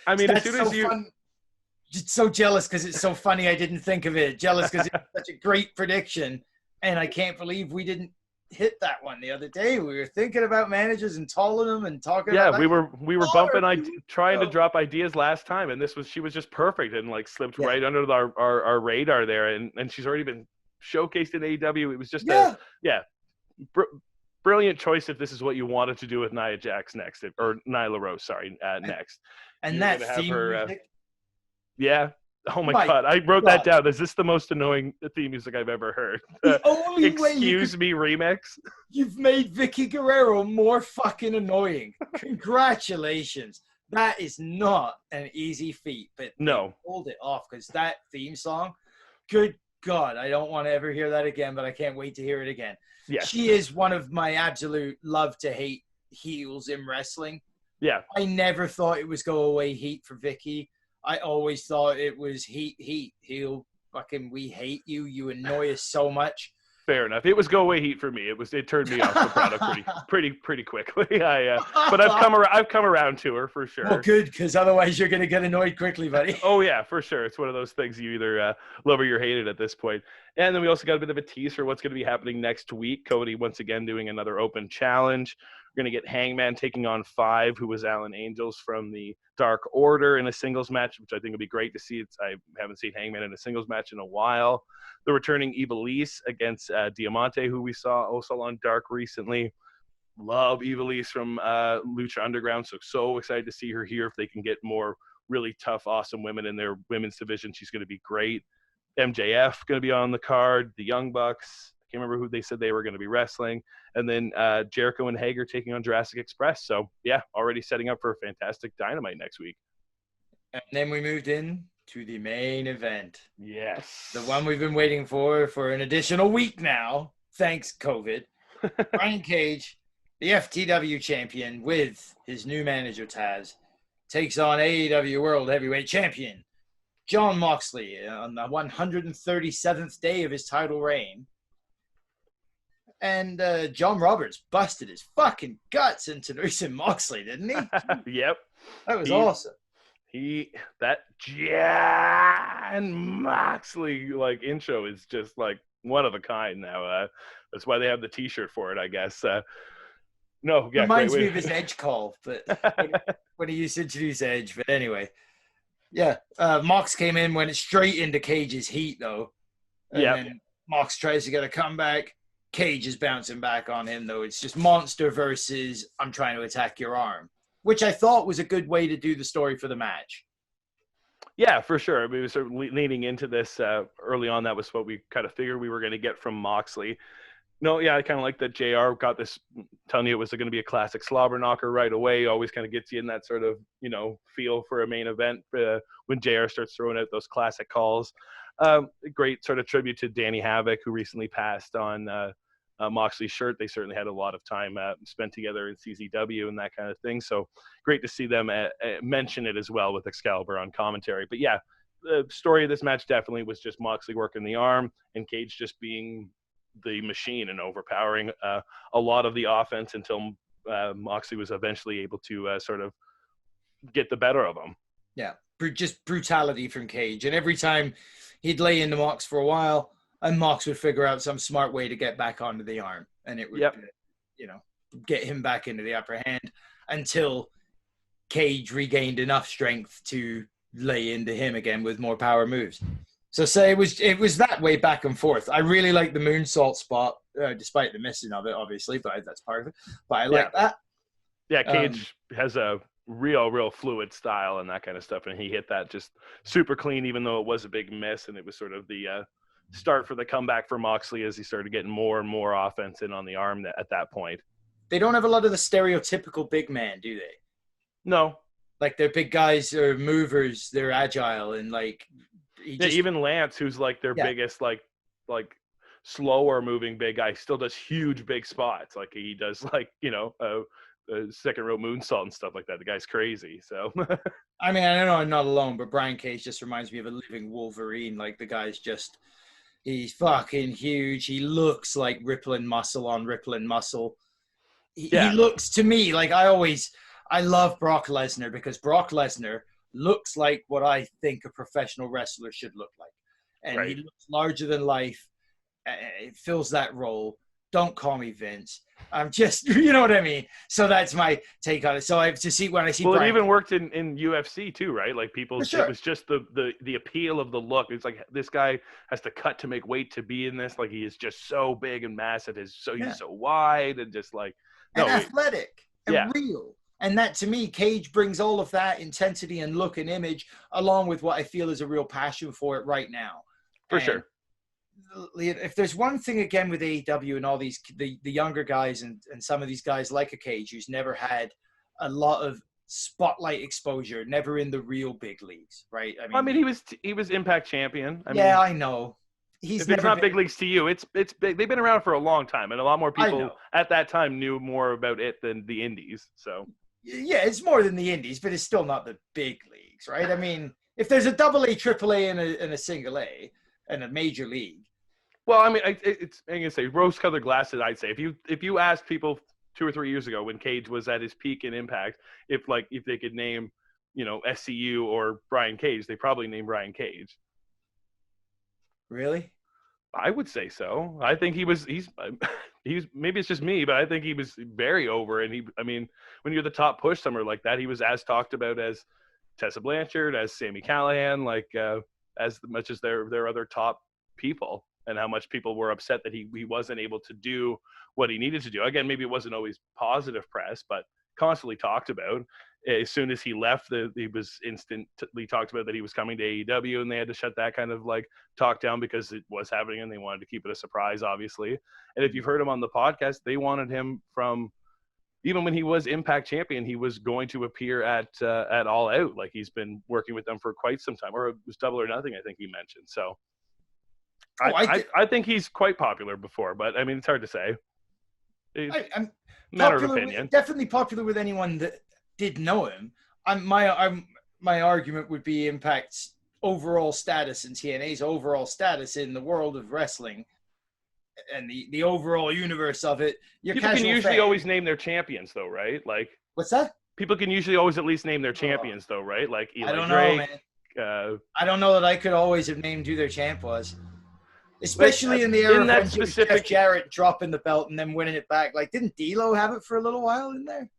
as soon as you... Just so jealous because it's so funny I didn't think of it. Jealous because it's such a great prediction, and I can't believe we didn't hit that one the other day. We were thinking about managers and calling them and talking about we were trying to drop ideas last time, and she was just perfect and slipped right under our radar there, and she's already been showcased in AEW. It was just brilliant choice if this is what you wanted to do with Nia Jax next, or Nyla Rose, next. And that theme music. Yeah. Oh my God! I wrote that down. Is this the most annoying theme music I've ever heard? The only way Excuse me remix. You've made Vicky Guerrero more fucking annoying. Congratulations. That is not an easy feat, but no, hold it off because that theme song. Good God, I don't want to ever hear that again, but I can't wait to hear it again. Yeah, she is one of my absolute love to hate heels in wrestling. Yeah, I never thought it was go away heat for Vicky. I always thought it was heat, heel, fucking we hate you. You annoy us so much. Fair enough. It was go away heat for me. It turned me off the product pretty quickly. But I've come around to her for sure. Well, good, because otherwise you're gonna get annoyed quickly, buddy. Oh yeah, for sure. It's one of those things you either love or you're hated at this point. And then we also got a bit of a tease for what's going to be happening next week. Cody once again doing another open challenge. We're going to get Hangman taking on Five, who was Alan Angels from the Dark Order, in a singles match, which I think will be great to see. I haven't seen Hangman in a singles match in a while. The returning Ivelisse against Diamante, who we saw also on Dark recently. Love Ivelisse from Lucha Underground, so excited to see her here. If they can get more really tough, awesome women in their women's division, she's going to be great. MJF going to be on the card. The Young Bucks. I can't remember who they said they were going to be wrestling. And then Jericho and Hager taking on Jurassic Express. So, yeah, already setting up for a fantastic Dynamite next week. And then we moved in to the main event. Yes. The one we've been waiting for an additional week now, thanks COVID. Brian Cage, the FTW champion with his new manager Taz, takes on AEW World Heavyweight Champion Jon Moxley on the 137th day of his title reign. And John Roberts busted his fucking guts introducing Moxley, didn't he? Yep. That was awesome. That Jan Moxley like intro is just like one of a kind now. That's why they have the T-shirt for it, I guess. No, yeah, reminds me of his Edge call, but when he used to introduce Edge. But anyway, yeah, Mox came in, went straight into Cage's heat though, and then Mox tries to get a comeback. Cage is bouncing back on him though. It's just Monster versus I'm trying to attack your arm, which I thought was a good way to do the story for the match. Yeah, for sure. I mean, we were sort of leaning into this early on. That was what we kind of figured we were going to get from Moxley. No, yeah, I kind of like that JR got this, telling you it was going to be a classic slobber knocker right away. Always kind of gets you in that sort of, feel for a main event when JR starts throwing out those classic calls. Great sort of tribute to Danny Havoc, who recently passed on Moxley's shirt. They certainly had a lot of time spent together in CZW and that kind of thing. So great to see them mention it as well with Excalibur on commentary. But yeah, the story of this match definitely was just Moxley working the arm and Cage just being the machine and overpowering a lot of the offense until Moxley was eventually able to sort of get the better of him. Yeah, just brutality from Cage. And every time he'd lay into Mox for a while, and Mox would figure out some smart way to get back onto the arm. And it would, get him back into the upper hand until Cage regained enough strength to lay into him again with more power moves. So say it was that way back and forth. I really like the moonsault spot, despite the missing of it, obviously, but that's part of it. But I like that. Yeah, Cage has a real fluid style and that kind of stuff, and he hit that just super clean, even though it was a big miss, and it was sort of the start for the comeback for Moxley as he started getting more and more offense in on the arm at that point. They don't have a lot of the stereotypical big man, do they? No. Like, they're big guys, they're movers, they're agile, and like... even Lance, who's like their biggest, like slower moving big guy, still does huge big spots. Like he does, like a second row moonsault and stuff like that. The guy's crazy. So I mean, I know I'm not alone, but Brian Cage just reminds me of a living Wolverine. Like the guy's he's fucking huge. He looks like rippling muscle on rippling muscle. He looks to me like I love Brock Lesnar because Brock Lesnar looks like what I think a professional wrestler should look like. And he looks larger than life. It fills that role. Don't call me Vince. I'm just, you know what I mean? So that's my take on it. So when I see Well, Brian, it even worked in UFC too, right? Like people, sure. It was just the appeal of the look. It's like this guy has to cut to make weight to be in this. Like he is just so big and massive. He's so wide and just like athletic and real. And that, to me, Cage brings all of that intensity and look and image, along with what I feel is a real passion for it right now. For sure. If there's one thing, again, with AEW and all these, the younger guys and some of these guys like a Cage, who's never had a lot of spotlight exposure, never in the real big leagues, right? I mean he was Impact champion. I know. If it's not big leagues to you, it's big. They've been around for a long time, and a lot more people at that time knew more about it than the indies. So yeah, it's more than the indies, but it's still not the big leagues, right? I mean, if there's a AA, AAA, and a single A, and a major league. Well, I mean, I'm gonna say rose-colored glasses. I'd say if you asked people 2 or 3 years ago when Cage was at his peak in Impact, if they could name, SCU or Brian Cage, they probably name Brian Cage. Really? I would say so. I think he's maybe it's just me, but I think he was very over. And when you're the top push somewhere like that, he was as talked about as Tessa Blanchard, as Sami Callihan, as much as their other top people, and how much people were upset that he wasn't able to do what he needed to do. Again, maybe it wasn't always positive press, but constantly talked about. As soon as he left, he was instantly talked about that he was coming to AEW, and they had to shut that kind of talk down because it was happening and they wanted to keep it a surprise, obviously. And if you've heard him on the podcast, they wanted him from even when he was Impact champion, he was going to appear at All Out. Like he's been working with them for quite some time, or it was Double or Nothing, I think he mentioned. So I think he's quite popular before, but I mean, it's hard to say. I'm matter of opinion. Definitely popular with anyone that did know him. My argument would be Impact's overall status and TNA's overall status in the world of wrestling and the overall universe of it. People can usually always name their champions, though, right? Like, what's that? People can usually always at least name their champions, though, right? Like Eli I don't Drake. know, man. I don't know that I could always have named who their champ was. Especially in the era of when Jeff Jarrett dropping the belt and then winning it back. Like, didn't D'Lo have it for a little while in there?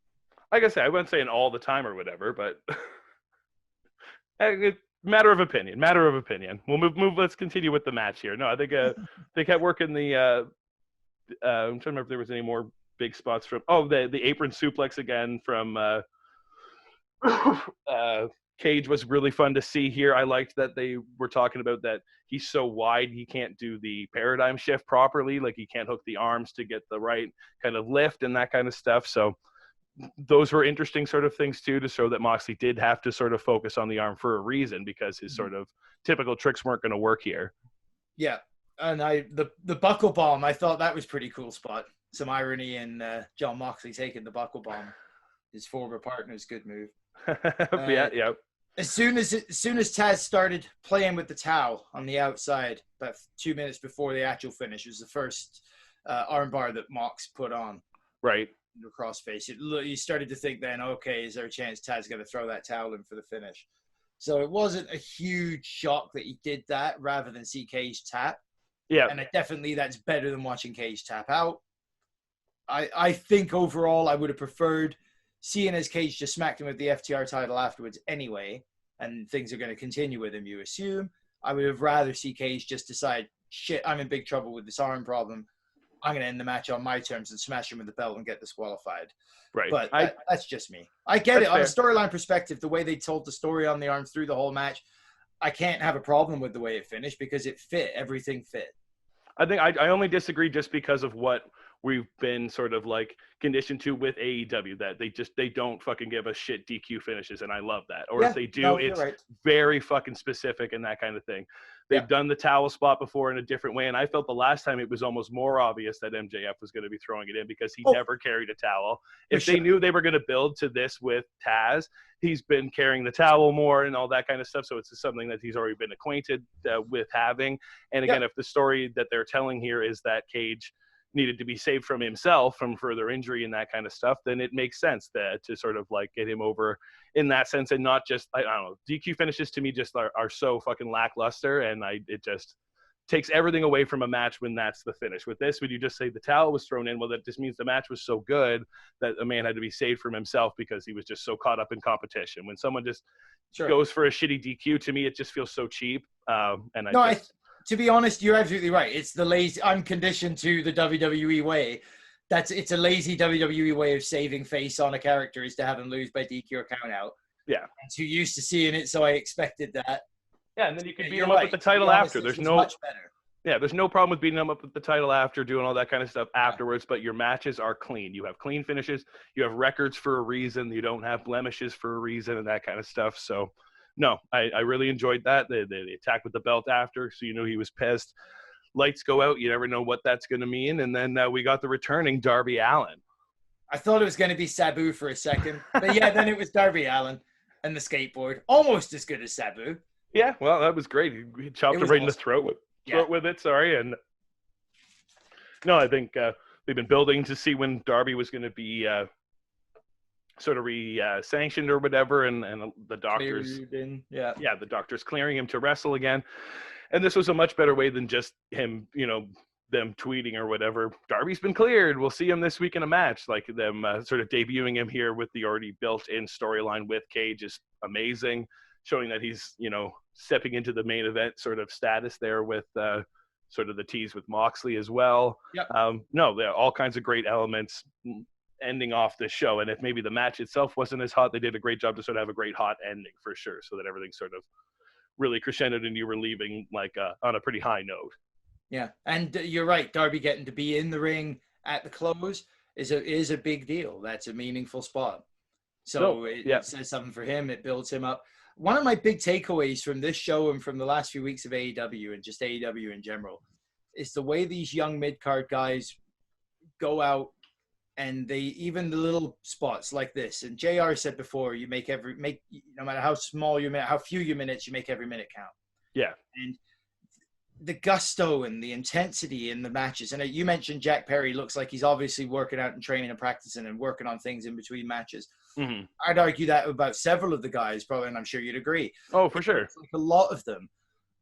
Like I say, I wouldn't say an all the time or whatever, but matter of opinion. We'll move. Let's continue with the match here. No, I think they kept working the. I'm trying to remember if there was any more big spots from. Oh, the apron suplex again from. Cage was really fun to see here. I liked that they were talking about that he's so wide he can't do the paradigm shift properly. Like he can't hook the arms to get the right kind of lift and that kind of stuff. So those were interesting sort of things too, to show that Moxley did have to sort of focus on the arm for a reason, because his sort of typical tricks weren't going to work here. Yeah. And the buckle bomb, I thought that was pretty cool spot. Some irony in John Moxley taking the buckle bomb. His former partner's good move. Yeah. As soon as Taz started playing with the towel on the outside, about 2 minutes before the actual finish, was the first armbar that Mox put on. Right. The crossface. You started to think then, okay, is there a chance Taz going to throw that towel in for the finish? So it wasn't a huge shock that he did that rather than see Cage tap. Yeah. And definitely that's better than watching Cage tap out. I think overall I would have preferred seeing as Cage just smacked him with the FTR title afterwards anyway, and things are going to continue with him, you assume. I would have rather see Cage just decide, shit, I'm in big trouble with this arm problem. I'm going to end the match on my terms and smash him with the belt and get disqualified. Right. But that's just me. I get it. On a storyline perspective, the way they told the story on the arm through the whole match, I can't have a problem with the way it finished because it fit. Everything fit. I think I only disagree just because of what we've been sort of like conditioned to with AEW, that they don't fucking give us shit DQ finishes, and I love that. Or if they do, it's very fucking specific and that kind of thing. They've done the towel spot before in a different way, and I felt the last time it was almost more obvious that MJF was going to be throwing it in because he never carried a towel. If they knew they were going to build to this with Taz, he's been carrying the towel more and all that kind of stuff, so it's something that he's already been acquainted with having. And again, if the story that they're telling here is that Cage needed to be saved from himself from further injury and that kind of stuff, then it makes sense to sort of like get him over in that sense, and not just, I don't know, DQ finishes to me just are so fucking lackluster, and it just takes everything away from a match when that's the finish. With this, when you just say the towel was thrown in, well, that just means the match was so good that a man had to be saved from himself because he was just so caught up in competition. When someone just goes for a shitty DQ, to me, it just feels so cheap. To be honest, you're absolutely right. It's the lazy. I'm conditioned to the WWE way. It's a lazy WWE way of saving face on a character, is to have him lose by DQ or count out. Yeah. I'm too used to seeing it, so I expected that. Yeah, and then you can beat him up with the title after. There's much better. Yeah, there's no problem with beating them up with the title after, doing all that kind of stuff afterwards, but your matches are clean. You have clean finishes. You have records for a reason. You don't have blemishes for a reason and that kind of stuff. So, no, I really enjoyed that. The attack with the belt after, so you know he was pissed. Lights go out. You never know what that's going to mean. And then we got the returning Darby Allin. I thought it was going to be Sabu for a second. But yeah, then it was Darby Allin and the skateboard. Almost as good as Sabu. Yeah, well, that was great. He chopped him right in the throat with it. Sorry. And no, I think they've been building to see when Darby was going to be sort of sanctioned or whatever, and the doctors, the doctors clearing him to wrestle again. And this was a much better way than just him, them tweeting or whatever. Darby's been cleared. We'll see him this week in a match. Like them sort of debuting him here with the already built-in storyline with Cage is amazing, showing that he's, stepping into the main event sort of status there with sort of the tease with Moxley as well. Yep. There are all kinds of great elements ending off the show. And if maybe the match itself wasn't as hot, they did a great job to sort of have a great hot ending for sure, so that everything sort of really crescendoed and you were leaving like on a pretty high note. Yeah, and you're right. Darby getting to be in the ring at the close is a big deal. That's a meaningful spot. So it says something for him. It builds him up. One of my big takeaways from this show and from the last few weeks of AEW and just AEW in general is the way these young mid-card guys go out, and even the little spots like this. And JR said before, you make no matter how small how few your minutes, you make every minute count. Yeah. And the gusto and the intensity in the matches. And you mentioned Jack Perry looks like he's obviously working out and training and practicing and working on things in between matches. Mm-hmm. I'd argue that about several of the guys, probably, and I'm sure you'd agree. Oh, for sure. Like a lot of them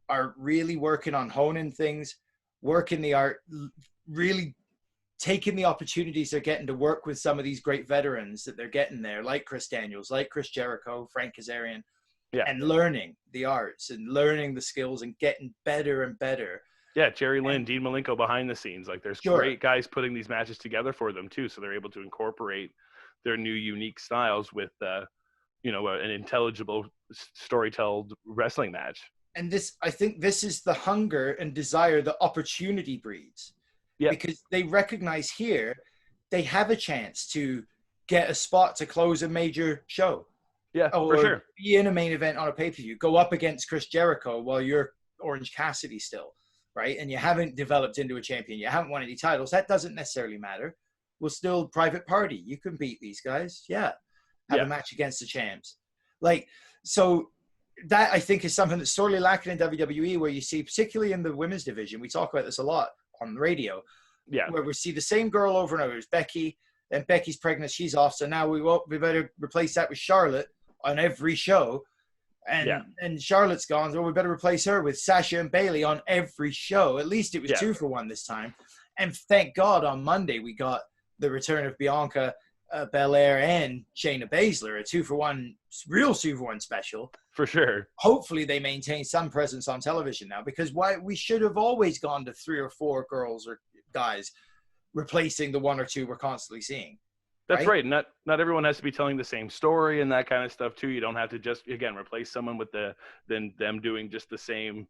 are really working on honing things, working the art, really taking the opportunities they're getting to work with some of these great veterans that they're getting there, like Chris Daniels, like Chris Jericho, Frank Kazarian, and learning the arts and learning the skills and getting better and better. Yeah, Jerry Lynn, Dean Malenko behind the scenes. Like, there's great guys putting these matches together for them, too, so they're able to incorporate their new unique styles with, an intelligible storytelled wrestling match. And I think this is the hunger and desire the opportunity breeds. Yeah. Because they recognize here they have a chance to get a spot to close a major show. Yeah, for sure. Be in a main event on a pay-per-view. Go up against Chris Jericho while you're Orange Cassidy still, right? And you haven't developed into a champion. You haven't won any titles. That doesn't necessarily matter. We're still private party. You can beat these guys. Yeah. Have a match against the champs. Like, so that I think is something that's sorely lacking in WWE, where you see, particularly in the women's division, we talk about this a lot on the radio, where we see the same girl over and over. It's Becky, then Becky's pregnant, she's off, so now we better replace that with Charlotte on every show, and Charlotte's gone, so we better replace her with Sasha and Bayley on every show. At least it was 2 for 1 this time, and thank God on Monday we got the return of Bianca Belair and Shayna Baszler, a 2 for 1, real 2 for 1 special. For sure. Hopefully they maintain some presence on television now, because we should have always gone to 3 or 4 girls or guys replacing the 1 or 2 we're constantly seeing. That's right. Not everyone has to be telling the same story and that kind of stuff too. You don't have to just, again, replace someone with them doing just the same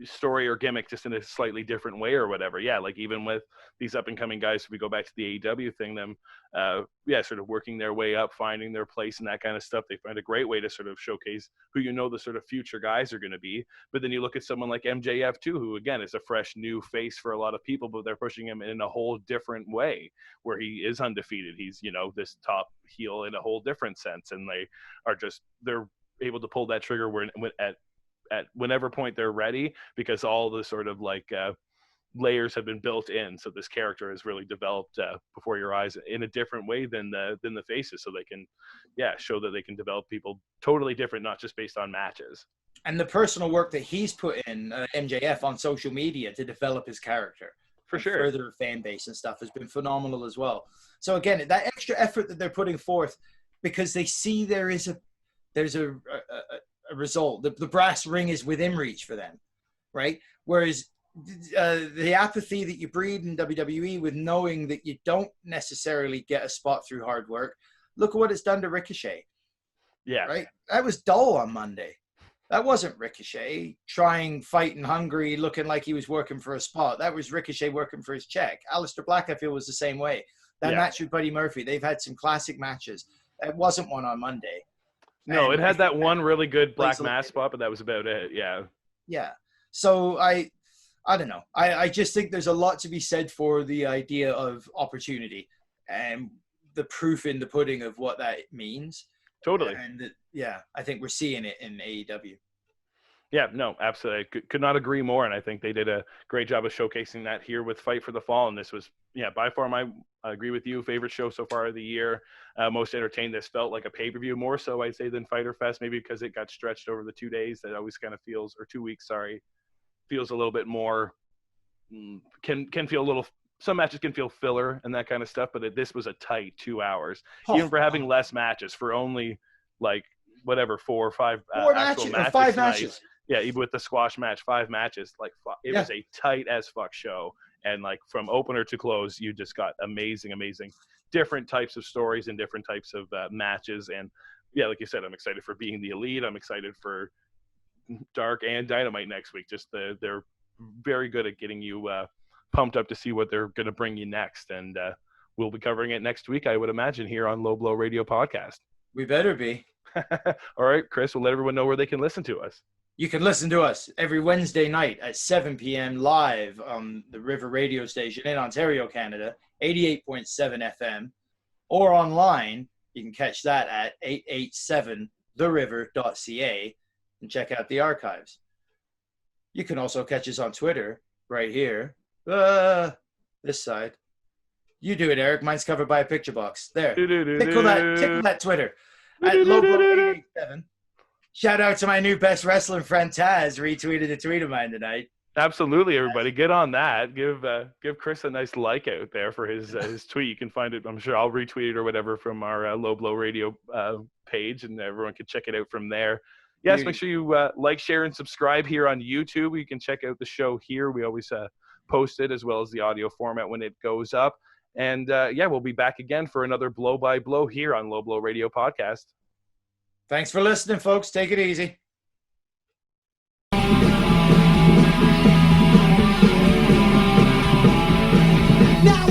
story or gimmick just in a slightly different way or whatever. Yeah, like even with these up and coming guys, if we go back to the AEW thing, them sort of working their way up, finding their place and that kind of stuff. They find a great way to sort of showcase who the sort of future guys are going to be. But then you look at someone like MJF too, who again is a fresh new face for a lot of people, but they're pushing him in a whole different way where he is undefeated. He's this top heel in a whole different sense, and they're able to pull that trigger at whenever point they're ready, because all the sort of like layers have been built in. So this character is really developed before your eyes in a different way than the faces. So they can, show that they can develop people totally different, not just based on matches. And the personal work that he's put in, MJF, on social media to develop his character. For sure. Further fan base and stuff has been phenomenal as well. So again, that extra effort that they're putting forth, because they see there's a result. The brass ring is within reach for them, right? Whereas the apathy that you breed in WWE with knowing that you don't necessarily get a spot through hard work, look at what it's done to Ricochet. Yeah. Right? That was dull on Monday. That wasn't Ricochet trying, fighting, hungry, looking like he was working for a spot. That was Ricochet working for his check. Aleister Black, I feel, was the same way. That match with Buddy Murphy, they've had some classic matches. It wasn't one on Monday. No, it had that one really good Black Mass spot, but that was about it. Yeah. Yeah. So I don't know. I just think there's a lot to be said for the idea of opportunity and the proof in the pudding of what that means. Totally. And I think we're seeing it in AEW. Yeah, no, absolutely. I could not agree more. And I think they did a great job of showcasing that here with Fight for the Fall. And this was, by far I agree with you, favorite show so far of the year. Most entertained. This felt like a pay-per-view more so, I'd say, than Fyter Fest, maybe because it got stretched over the 2 days. That always kind of feels, or 2 weeks, sorry, feels a little bit more, can feel a little, some matches can feel filler and that kind of stuff, but this was a tight 2 hours. Even for having less matches, for only like whatever, 4 or 5 actual matches. 5 matches. Yeah, even with the squash match, 5 matches, like it was a tight as fuck show. And like from opener to close, you just got amazing different types of stories and different types of matches. And like you said, I'm excited for Being the Elite. I'm excited for Dark and Dynamite next week. Just they're very good at getting you pumped up to see what they're going to bring you next. And we'll be covering it next week, I would imagine, here on Low Blow Radio Podcast. We better be. All right, Chris, we'll let everyone know where they can listen to us. You can listen to us every Wednesday night at 7 p.m. live on the River radio station in Ontario, Canada, 88.7 FM, or online. You can catch that at 887theriver.ca and check out the archives. You can also catch us on Twitter right here. This side. You do it, Eric. Mine's covered by a picture box. There. Tickle that Twitter at LowBlowRadio7. Shout out to my new best wrestling friend Taz. Retweeted a tweet of mine tonight. Absolutely, everybody, get on that. Give Chris a nice like out there for his tweet. You can find it. I'm sure I'll retweet it or whatever from our Low Blow Radio page, and everyone can check it out from there. Yes, make sure you like, share, and subscribe here on YouTube. You can check out the show here. We always post it as well as the audio format when it goes up. And we'll be back again for another Blow by Blow here on Low Blow Radio Podcast. Thanks for listening, folks. Take it easy. Now